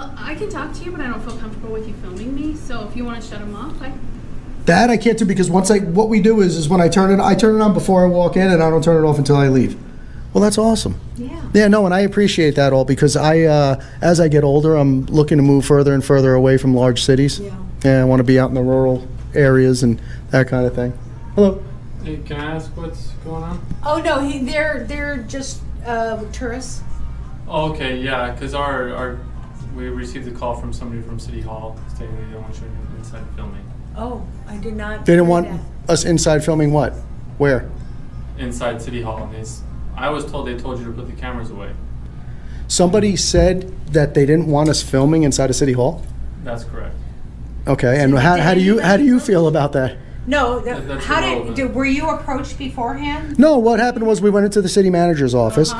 Well, I can talk to you, but I don't feel comfortable with you filming me. So if you want to shut them off, That I can't do because what we do is when I turn it on before I walk in, and I don't turn it off until I leave. Well, that's awesome. Yeah. Yeah, no, and I appreciate that all because as I get older, I'm looking to move further and further away from large cities. Yeah. And I want to be out in the rural areas and that kind of thing. Hello. Hey, can I ask what's going on? Oh no, they're just tourists. Oh, okay, yeah, because we received a call from somebody from City Hall stating they don't want you inside filming. Oh, I did not. They didn't want that. us inside filming what? Where? Inside City Hall, and I was told they told you to put the cameras away. Somebody said that they didn't want us filming inside of City Hall? That's correct. Okay, and how do you feel about that? No, That's how irrelevant. were you approached beforehand? No, what happened was we went into the city manager's office.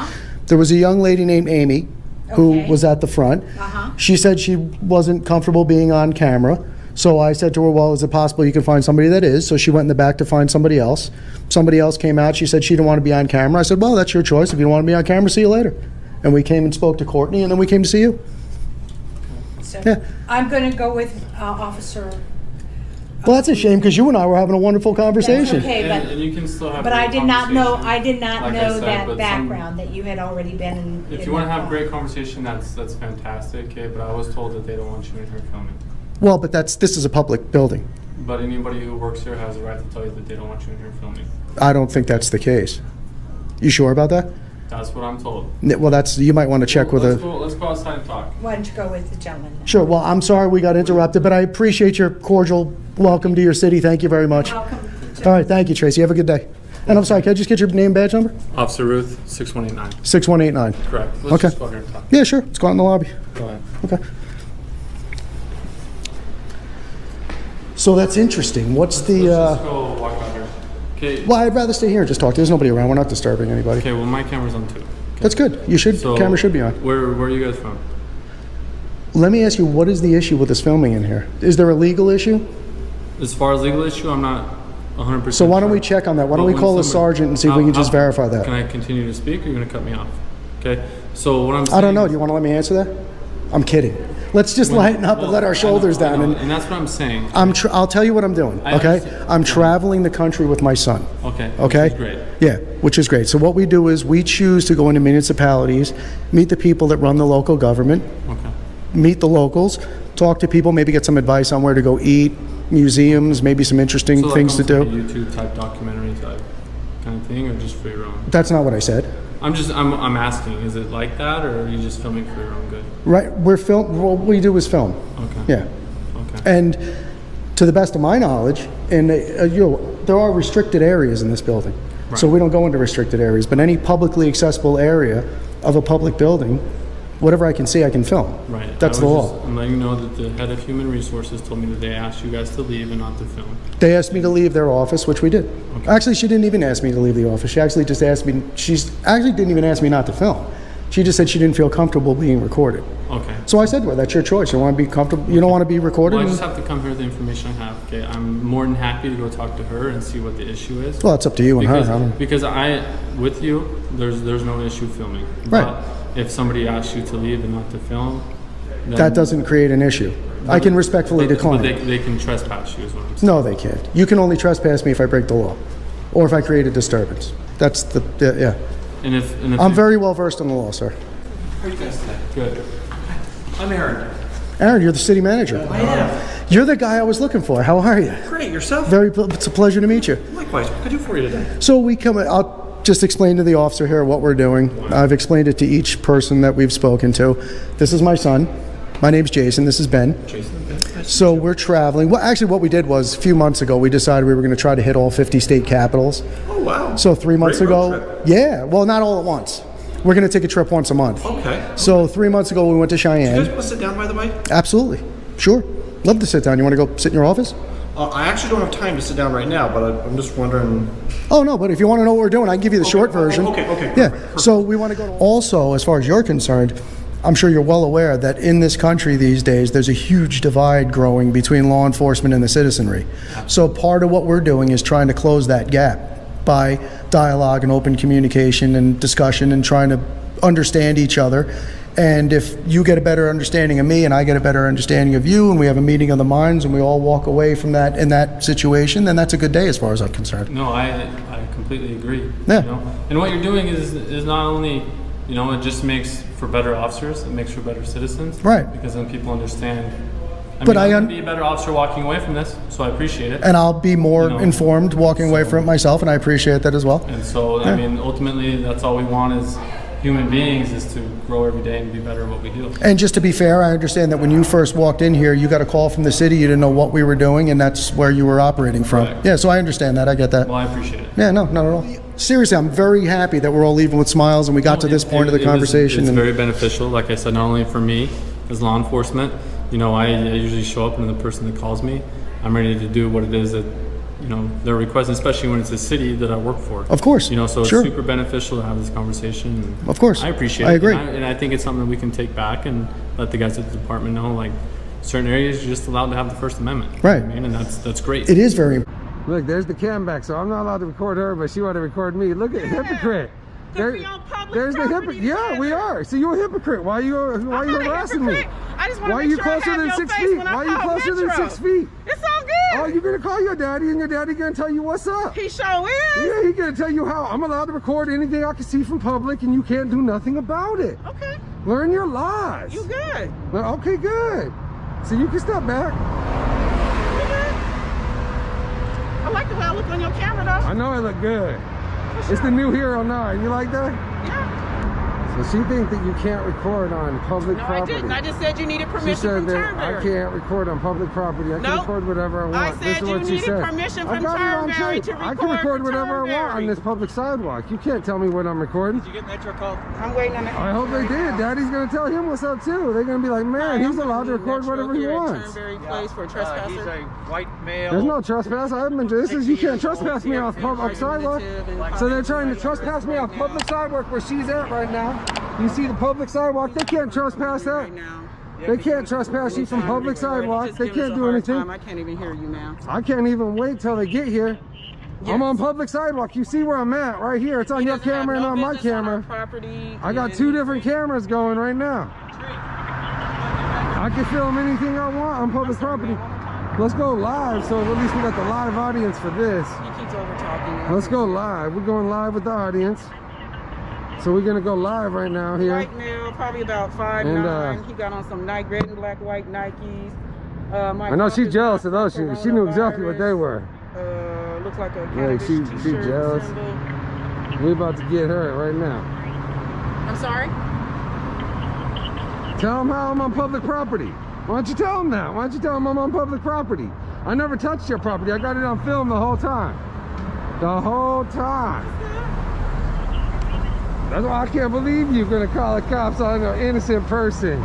There was a young lady named Amy who Okay. was at the front. She said she wasn't comfortable being on camera. So I said to her, well, is it possible you can find somebody that is? So she went in the back to find somebody else. Somebody else came out. She said she didn't want to be on camera. I said, well, that's your choice. If you don't want to be on camera, see you later. And we came and spoke to Courtney, and then we came to see you. So Yeah. I'm going to go with Officer. Well, that's a shame because you and I were having a wonderful conversation. That's okay, And you can still have but a I great did not know. conversation. I did not Like I know said, that but background that you had already been in. If in you want to that have a bar. great conversation, that's fantastic, okay? But I was told that they don't want you in here filming. Well, but this is a public building. But anybody who works here has a right to tell you that they don't want you in here filming. I don't think that's the case. You sure about that? That's what I'm told. Well, you might want to check with let's a... go, let's go outside and talk. Why don't you go with the gentleman? Sure, well, I'm sorry we got interrupted, but I appreciate your cordial welcome to your city. Thank you very much. Welcome. All right, thank you, Tracy. Have a good day. And I'm sorry, can I just get your name, badge number? Officer Ruth, 6189. 6189. Correct. Let's Okay. just go here and talk. Yeah, sure. Let's go out in the lobby. Go ahead. Okay. So that's interesting. What's Let's just the... go walk out here. Okay. Well, I'd rather stay here and just talk. There's nobody around. We're not disturbing anybody. Okay, well, my camera's on too. Okay. That's good. You should. So, Camera should be on. Where are you guys from? Let me ask you, what is the issue with this filming in here? Is there a legal issue? As far as legal issue, I'm not 100%. So why don't we sure. check on that? Why don't But we call the when somebody- sergeant and see if we can just verify that? Can I continue to speak, or are you going to cut me off? Okay. So what I'm saying. I don't know. Do you want to let me answer that? I'm kidding. Let's just lighten up and let our shoulders I know, down. and that's what I'm saying. I'll tell you what I'm doing, I okay? understand. I'm traveling the country with my son. Okay. Okay? Which is great. Yeah, which is great. So what we do is we choose to go into municipalities, meet the people that run the local government, Okay. meet the locals, talk to people, maybe get some advice on where to go eat, museums, maybe some interesting So things to that comes do. like a YouTube type documentary type kind of thing, or just for your own? That's not what I said. I'm asking, is it like that, or are you just filming for your own good? Right? What we do is film. Okay. Yeah. Okay. And to the best of my knowledge, and there are restricted areas in this building. So Right. we don't go into restricted areas, but any publicly accessible area of a public building, whatever I can see, I can film. Right. That's the law. I'm letting you know that the head of human resources told me that they asked you guys to leave and not to film. They asked me to leave their office, which we did. Okay. Actually, she didn't even ask me to leave the office. She actually just asked me, didn't even ask me not to film. She just said she didn't feel comfortable being recorded. Okay. So I said to her, that's your choice. You want to be comfortable, you don't want to be recorded? Well, I just have to come here with the information I have. Okay. I'm more than happy to go talk to her and see what the issue is. Well, it's up to you and her. I don't- Because with you, there's no issue filming. Right. But if somebody asks you to leave and not to film, then That doesn't create an issue. I can respectfully decline. But they can trespass you, is what I'm saying. No, they can't. You can only trespass me if I break the law, or if I create a disturbance. That's yeah. And if I'm very well versed in the law, sir. How are you guys today? good. I'm Aaron. Aaron, you're the city manager. I am. You're the guy I was looking for. How are you? Great, yourself? It's a pleasure to meet you. Likewise, what can I do for you today? So I'll just explain to the officer here what we're doing. I've explained it to each person that we've spoken to. This is my son. My name's Jason. This is Ben. Jason, Ben. Nice to So meet we're traveling. Well, actually, what we did was a few months ago, we decided we were going to try to hit all 50 state capitals. you. Oh, wow. So 3 months Great road ago, trip. yeah, well, not all at once. We're going to take a trip once a month. Okay. So 3 months ago, we went to You guys Cheyenne. want to sit down, by the way? Absolutely. Sure. Love to sit down. You want to go sit in your office? I actually don't have time to sit down right now, but I'm just wondering. Oh, no, but if you want to know what we're doing, I can give you the short version. Okay, Yeah, perfect. so we want to go. Also, as far as you're concerned, I'm sure you're well aware that in this country these days, there's a huge divide growing between law enforcement and the citizenry. So part of what we're doing is trying to close that gap by dialogue and open communication and discussion and trying to understand each other. And if you get a better understanding of me and I get a better understanding of you, and we have a meeting of the minds and we all walk away from that in that situation, then that's a good day as far as I'm concerned. No, I completely agree. Yeah. You know? And what you're doing is not only, you know, it just makes for better officers, it makes for better citizens. Right. Because then people understand. But I'm going to be a better officer walking away from this, so I appreciate it. And I'll be more You know, informed walking away from it myself, and I appreciate that as well. And so, I mean, ultimately, that's all we want as human beings, is to grow every day and be better at what we do. And just to be fair, I understand that when you first walked in here, you got a call from the city, you didn't know what we were doing, and that's where you were operating from. Correct. Yeah, so I understand that, I get that. Well, I appreciate it. Yeah, no, not at all. Seriously, I'm very happy that we're all leaving with smiles and we got to this point of the conversation. It's and very beneficial, like I said, not only for me as law enforcement. You know, I usually show up and the person that calls me, I'm ready to do what it is that, you know, they're requesting, especially when it's a city that I work for. Of course. You know, so it's Sure. super beneficial to have this conversation. And Of course. I appreciate it. I agree. And I think it's something that we can take back and let the guys at the department know, like, certain areas you're just allowed to have the First Amendment. Right. You know what I mean? And that's great. It is very Look, there's the cam back, so I'm not allowed to record her, but she wanted to record me. Look at hypocrite. We on public There's the property hypocrite. Yeah, we together. are. So you're a hypocrite. Why are you I'm not a harassing me? hypocrite. I just want to Why are make you sure I closer have than your 6 face feet? when I Why are you call closer than Metro. 6 feet? It's all good. Oh, you're gonna call your daddy, and your daddy gonna tell you what's up. He sure is. Yeah, he gonna tell you how. I'm allowed to record anything I can see from public, and you can't do nothing about it. Okay, Learn your lies. you good. Well, okay, good. So you can step back. You good. I like the way I look on your camera, though. I know I look good. For It's the new Hero 9. You like that? Yeah. So she thinks that you can't record on public No, I property. didn't. I just said you needed She permission said from that I Turnberry. can't record on public property. I can Nope. record whatever I want. I This said is you what she needed said. permission I from got it on Turnberry tape. to I can record record for whatever I want on Turnberry. this public sidewalk. You can't tell me what I'm recording. Did you get Metro called? I'm waiting on the. I hope they did. Daddy's gonna tell him what's up too. They're gonna be like, man, he's allowed to record whatever he wants. Turnberry Place for He's trespassing. a white male. There's no trespass. I haven't been. This is you can't trespass me off public sidewalk. So they're trying to trespass me off public sidewalk where she's at right now. You see the public sidewalk? They can't trespass that. Right now. They can't trespass you from public sidewalk. Just They give us can't a do hard anything. time. I can't even hear you, ma'am. I can't even wait till they get here. I'm on public sidewalk. You see where I'm at right here. It's on your camera and on my camera. I got two different cameras going right now. I can film anything I want on public property. Let's go live, so at least we got the live audience for this. He keeps over talking. Let's go live. We're going live with the audience. So we're gonna go live right now here. Right now, probably about 5'9". He got on some Nike, red and black, white Nikes. I know she's jealous of those shoes. She knew exactly what they were. Looks like a Yeah, cannabis she t-shirt jealous. symbol. We're about to get her right now. I'm sorry? Tell them how I'm on public property. Why don't you tell them that? Why don't you tell them I'm on public property? I never touched your property. I got it on film the whole time. The whole time. That's why I can't believe you're gonna call the cops on an innocent person.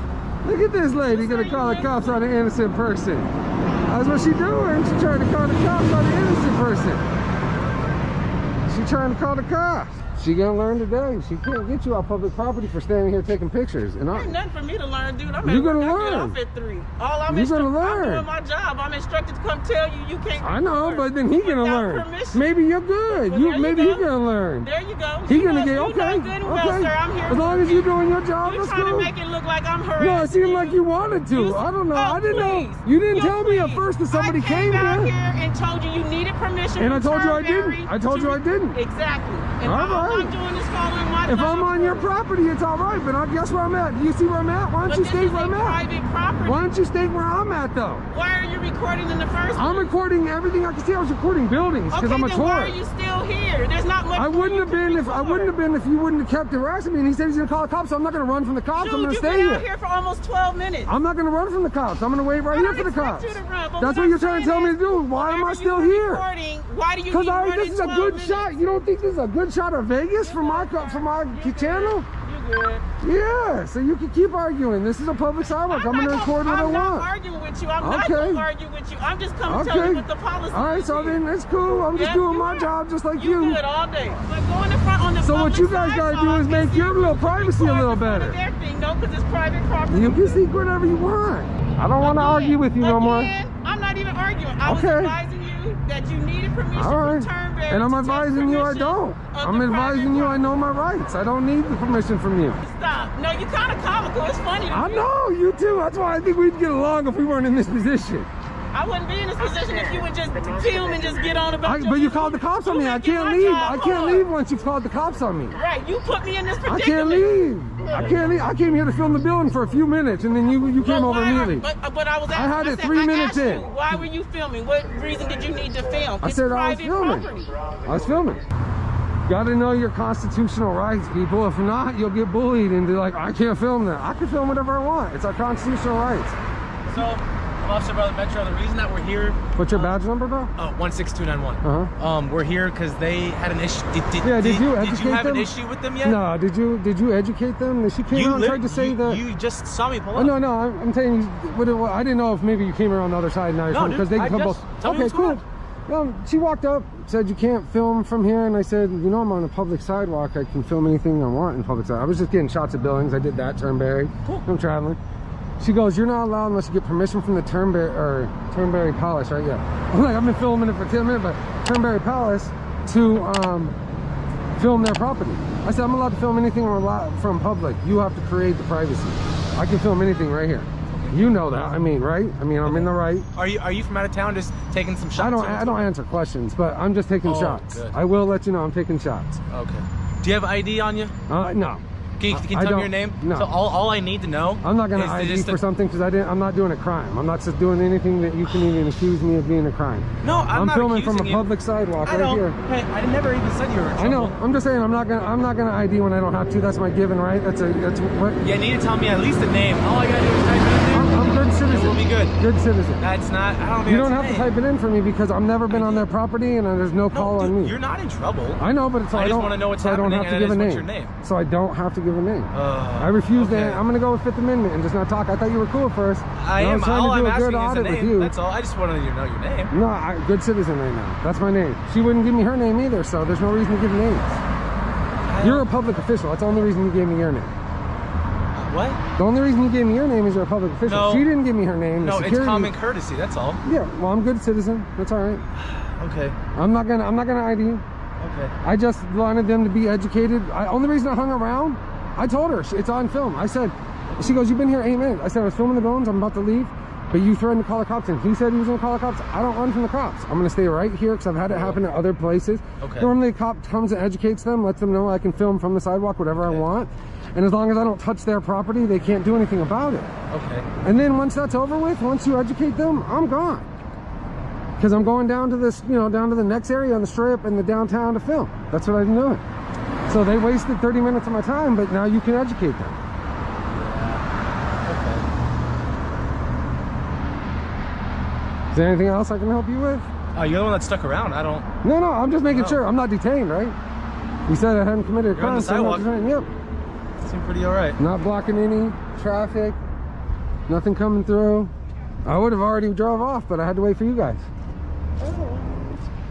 Look at this lady gonna call the cops on an innocent person. That's what she doing. She trying to call the cops on an innocent person. She trying to call the cops. She gonna learn today. She can't get you off public property for standing here taking pictures. And Ain't nothing for me to learn, dude. I'm You at work. gonna I learn. get off at 3. All I'm You gonna I'm learn. doing my job. I'm instructed to come tell you you can't. I know, record but then he gonna without learn. permission. Maybe you're good. Well, You there you maybe go. he gonna learn. There you go. He You gonna know- get you know okay. good and well, Okay. sir, I'm here As long as working. you're doing your job, You're that's trying cool. to make it look like I'm harassing No, it seemed like you wanted to. You- I don't know. Oh, I didn't know. please. You didn't You tell me at please. first that somebody I came came out here. here and told you you needed permission. And I from told you I Turnberry didn't. I told to- you I didn't. Exactly. And All all right. I'm doing is following my If I'm law. on your property, it's all right. But I guess where I'm at. Do you see where I'm at? Why don't But you this state is where a I'm at? private property. Why don't you state where I'm at though? Why are you recording in the first I'm place? recording everything I can see. I was recording buildings because Okay, I'm a then why are tourist. you still here? There's not much. I wouldn't for have you to been if I record. wouldn't have been if you wouldn't have kept harassing me. And he said he's gonna call the cops, so I'm not gonna run from the cops. I'm Dude, gonna you've stay been here. out here for almost 12 minutes. I'm not gonna run from the cops. I'm gonna wait right I here don't for the expect cops. you to run, but That's what what you're I'm trying to tell saying me to do. is, Why am I whenever still you were here? recording, why do you Because keep running this is a 12 good minutes? shot. You don't think this is a good shot of Vegas for my channel? You good. Yeah. So you can keep arguing. This is a public sidewalk. I'm gonna record what I I'm not want. arguing with you. I'm not Okay. going to argue with you. I'm just coming to tell you what the policy All right. is So here. then it's cool. I'm just Yes, doing you my are. job just like You you. good all day. But go in the front on the So what public you guys gotta do sidewalk is and make see your if little you can privacy a record little in front better. of their thing, no, because it's private property. You can seek whatever you want. I don't want to argue with you no more. Again, I'm not even arguing. I was Okay. advising you that that you needed permission All right. from Turnberry. And I'm to take advising you I permission don't. of I'm the advising you I private know my rights. I don't need the permission from you. property. Stop. No, you're kind of comical. It's funny to I me. know, you too. That's why I think we'd get along if we weren't in this position. I wouldn't be in this position if you would just film and just get on about your But you business. called the cops on You me. I making can't my leave. job I can't hard. leave once you've called the cops on me. Right, you put me in this I predicament. can't leave. I can't leave. I came here to film the building for a few minutes, and then you came over immediately. But I was I had it said, 3 I minutes asked in. you, why were you filming? What reason did you need to film? I It's said I was private filming. property. I was filming. Got to know your constitutional rights, people. If not, you'll get bullied into like, I can't film that. I can film whatever I want. It's our constitutional rights. So, I'm Officer Brother Metro. The reason that we're here, What's your badge number, bro? 16291. Uh-huh. We're here because they had an issue. Did you Did you educate have them? an issue with them yet? No, did you educate them? She came out and tried to say that. You just saw me pull Oh, up. no, I'm telling you, I didn't know if maybe you came around the other side now. No, dude, because they I can just- both. tell me Okay, what's cool. going Well, she walked up, said you can't film from here, and I said, you know, I'm on a public sidewalk. I can film anything I want in public sidewalk. I was just getting shots of Billings. I did that, Turnberry. Cool. I'm traveling. She goes, you're not allowed unless you get permission from the Turnberry Palace, right? Yeah. I'm like, I've been filming it for 10 minutes, but Turnberry Palace to film their property. I said, I'm allowed to film anything from public. You have to create the privacy. I can film anything right here. You know that. I mean, right? I mean, I'm in the right. Are you from out of town just taking some shots? I don't answer questions, but I'm just taking shots. Good. I will let you know I'm taking shots. Okay. Do you have ID on you? No. Can you I tell me don't- your name? no. So all I need to know. I'm not going to is ID just for something because I'm not doing a crime. I'm not just doing anything that you can even accuse me of being a crime. No, I'm not filming from a accusing you. public sidewalk I right know. here. Hey, I never even said you were in trouble. I know. I'm just saying I'm not gonna ID when I don't have to. That's my given right. That's what. You need to tell me at least the name. All I gotta do is type it in there. I'm good citizen. We'll be good. Good citizen. That's not. I don't think You don't that's have to the name. type it in for me because I've never been on their property and there's no call No, on dude, me. you're not in trouble. I know, but it's I just don't wanna know what's so I don't happening, have to and give a that is name. what's your name? So I don't have to give a name. I I refuse okay. that. I'm gonna go with Fifth Amendment and just not talk. I thought you were cool at first. I And am. was trying All to do I'm a good asking is audit the with name. you. That's all. I just wanted you to know your name. No, good citizen right now. That's my name. She wouldn't give me her name either, so there's no reason to give names. You're a public official. That's the only reason you gave me your name. What? The only reason you gave me your name is you're a public official. No. She didn't give me her name. The No, it's security- common courtesy. That's all. Yeah, well, I'm a good citizen. That's all right. Okay. I'm not gonna ID you. Okay. I just wanted them to be educated. Only reason I hung around, I told her it's on film. I said, she goes, you've been here 8 minutes. I said I was filming the bones. I'm about to leave, but you threatened to call the cops, and he said he was gonna call the cops. I don't run from the cops. I'm gonna stay right here because I've had it happen at other places. Okay. Normally, a cop comes and educates them, lets them know I can film from the sidewalk whatever I want, and as long as I don't touch their property, they can't do anything about it. Okay. And then once that's over with, once you educate them, I'm gone. Because I'm going down to this, down to the next area on the strip in the downtown to film. That's what I'm doing. So they wasted 30 minutes of my time, but now you can educate them. Is there anything else I can help you with? Oh, you're the one that stuck around. I don't. No, I'm just making sure. I'm not detained, right? You said I hadn't committed a You're on crime. the so I'm not sidewalk. detained. Yep. Seem pretty all right. Not blocking any traffic. Nothing coming through. I would have already drove off, but I had to wait for you guys.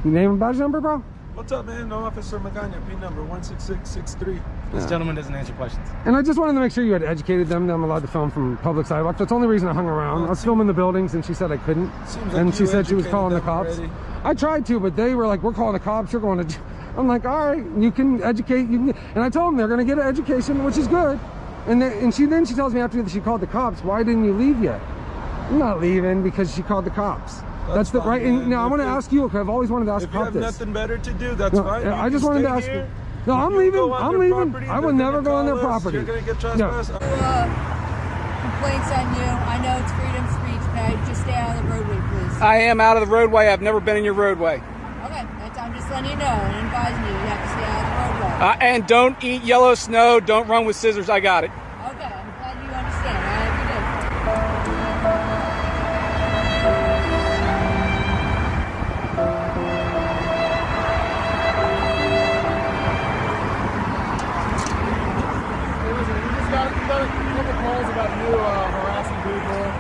You name and badge number, bro? What's up, man? No, Officer Magana, P number 16663. This gentleman doesn't answer questions. And I just wanted to make sure you had educated them that I'm allowed to film from public sidewalks. That's the only reason I hung around. I was filming the buildings, and she said I couldn't. Seems like And she you said she was educated calling the them cops. already. I tried to, but they were like, we're calling the cops, you're going to... I'm like, all right, you can educate. And I told them they're going to get an education, which is good. And she tells me after she called the cops, why didn't you leave yet? I'm not leaving because she called the cops. That's the fine, right. And man. now I want to If- ask you, because I've always wanted to ask a If you cop have this. nothing better to do, that's No, fine. I You just can wanted to stay ask you. here. No, If I'm you leaving. go on I'm their leaving. property, I they're will gonna never go on their call us. property. You're gonna get No. trespassed. Complaints on you. I know it's freedom of speech, okay? Just stay out of the roadway, please. I am out of the roadway. I've never been in your roadway. Okay, I'm just letting you know and advising you. You have to stay out of the roadway. And don't eat yellow snow. Don't run with scissors. I got it. Okay, I'm glad you understand. I hope you do.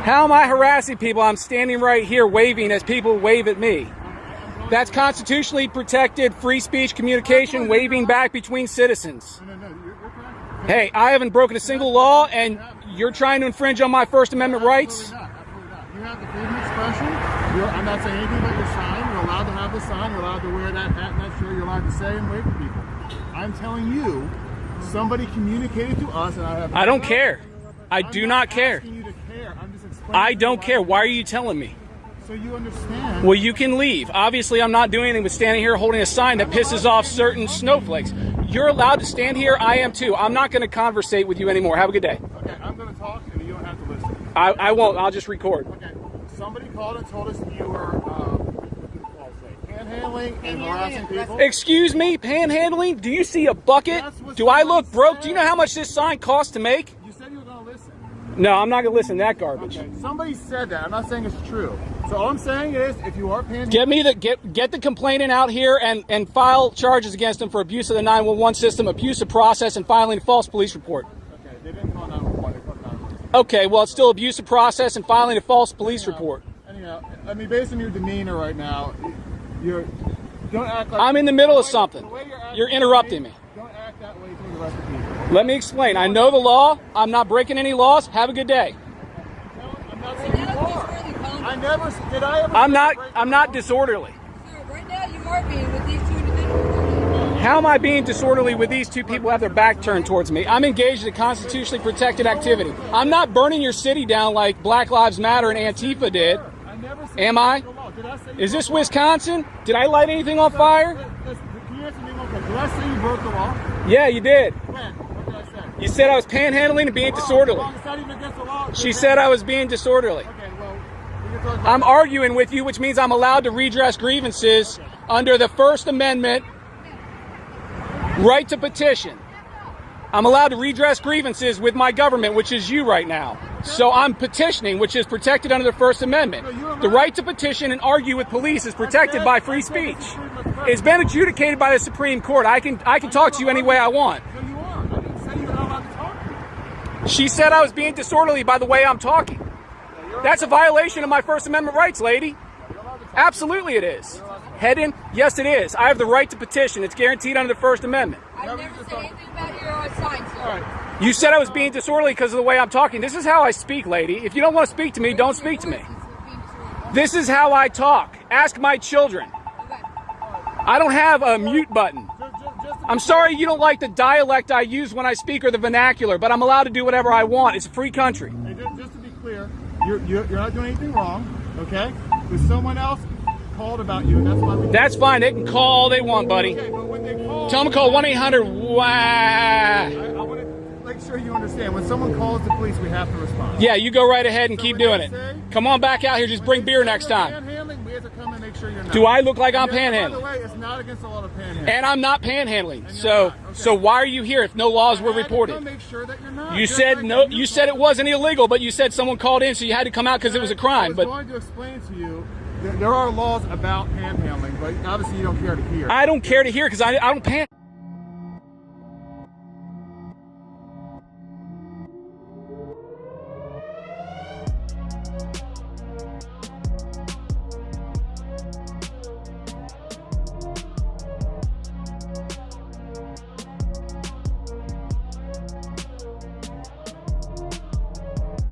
How am I harassing people? I'm standing right here waving as people wave at me. That's constitutionally protected free speech communication, waving back between citizens. Hey, I haven't broken a single law, and you're trying to infringe on my First Amendment rights? You have the freedom of expression. I'm not saying anything about your sign. You're allowed to have the sign. You're allowed to wear that hat and that shirt. You're allowed to say and wave to people. I'm telling you, somebody communicated to us, and I don't care. I do not care. I'm not asking you to care. I'm just explaining. I don't care. Why are you telling me? So you understand. Well, you can leave. Obviously, I'm not doing anything but standing here holding a sign that pisses off certain snowflakes. You're allowed to stand here. I am too. I'm not going to conversate with you anymore. Have a good day. Okay, I'm going to talk, and you don't have to listen. I won't. I'll just record. Okay. Somebody called and told us you were panhandling and harassing people. Excuse me, panhandling? Do you see a bucket? Do I look broke? Do you know how much this sign costs to make? You said you were going to listen. No, I'm not going to listen to that garbage. Okay. Somebody said that. I'm not saying it's true. So all I'm saying is, if you are panhandling, get the complainant out here and file charges against him for abuse of the 911 system, abuse of process, and filing a false police report. Okay, they didn't call 911. They called 911. Okay, well, it's still abuse of process and filing a false police report. Anyhow, I mean, based on your demeanor right now, don't act like I'm in the middle of something. You're interrupting me. Don't act that way to the rest of the people. Let me explain. I know the law. I'm not breaking any laws. Have a good day. I'm not saying you are. I never did. I ever. I'm not disorderly. Sir, right now you are being with these two individuals. How am I being disorderly with these two people who have their back turned towards me? I'm engaged in a constitutionally protected activity. I'm not burning your city down like Black Lives Matter and Antifa did. Am I? Is this Wisconsin? Did I light anything on fire? Can you answer me one question? Did I say you broke the law? Yeah, you did. When? What did I say? You said I was panhandling and being disorderly. It's not even against the law. She said I was being disorderly. Okay, well, we can talk about I'm arguing with you, which means I'm allowed to redress grievances under the First Amendment right to petition. I'm allowed to redress grievances with my government, which is you right now. So I'm petitioning, which is protected under the First Amendment. The right to petition and argue with police is protected by free speech. It's been adjudicated by the Supreme Court. I can talk to you any way I want. So you are. I didn't say you were not allowed to talk to me. She said I was being disorderly by the way I'm talking. That's a violation of my First Amendment rights, lady. Absolutely it is. Hedden, yes it is. I have the right to petition. It's guaranteed under the First Amendment. I never said anything about your sign, sir. All right. You said I was being disorderly because of the way I'm talking. This is how I speak, lady. If you don't want to speak to me, don't speak to me. This is how I talk. Ask my children. I don't have a mute button. I'm sorry you don't like the dialect I use when I speak or the vernacular, but I'm allowed to do whatever I want. It's a free country. Hey, just to be clear, you're not doing anything wrong, okay? But someone else called about you, and that's why we... That's fine. They can call all they want, buddy. Okay, but when they call... Tell them to call 1-800-WAH. I want to make sure you understand. When someone calls the police, we have to respond. Yeah, you go right ahead and keep doing it. Come on back out here. Just bring beer next time. Panhandling, we have to come and make sure you're not. Do I look like I'm panhandling? By the way, it's not against the law to panhandle. And I'm not panhandling. So why are you here if no laws were reported? Make sure that you're not. You said no. You said it wasn't illegal, but you said someone called in, so you had to come out because it was a crime. I was going to explain to you that there are laws about panhandling, but obviously you don't care to hear. I don't care to hear because I don't pan.